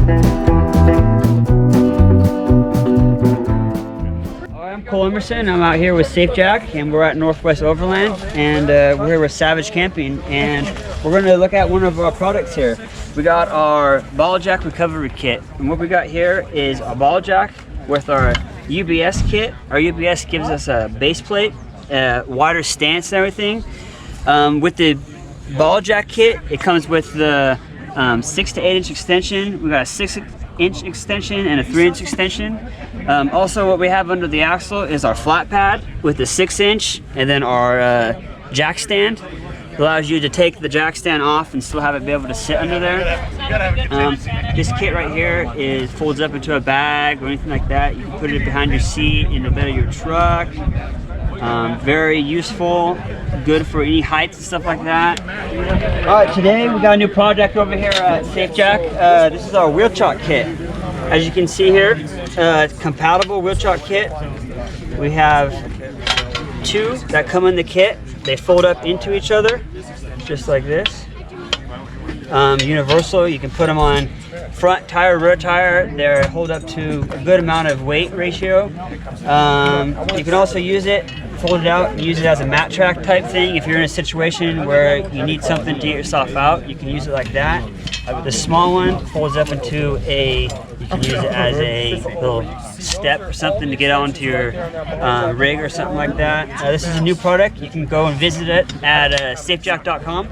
I'm Cole Emmerson. I'm out here with SafeJack, and we're at Northwest Overland, and we're here with Savage Camping, and we're going to look at one of our products here. We got our ball jack recovery kit, and what we got here is a ball jack with our UBS kit. Our UBS gives us a base plate, wider stance and everything. With the ball jack kit, it comes with the 6 to 8 inch extension. We got a 6-inch extension and a 3-inch extension. Also, what we have under the axle is our flat pad with the 6-inch, and then our jack stand. It allows you to take the jack stand off and still have it be able to sit under there. This kit right here folds up into a bag or anything like that. You can put it behind your seat, in the bed of your truck. Very useful, good for any heights and stuff like that. Alright, today we got a new project over here at SafeJack. This is our wheel chock kit. As you can see here, it's compatible wheel chock kit. We have 2 that come in the kit. They fold up into each other, just like this. Universal, you can put them on front tire, rear tire. They hold up to a good amount of weight ratio. You can also use it, fold it out, and use it as a mat track type thing. If you're in a situation where you need something to get yourself out, you can use it like that. The small one folds up into you can use it as a little step or something to get onto your rig or something like that. This is a new product. You can go and visit it at safejack.com.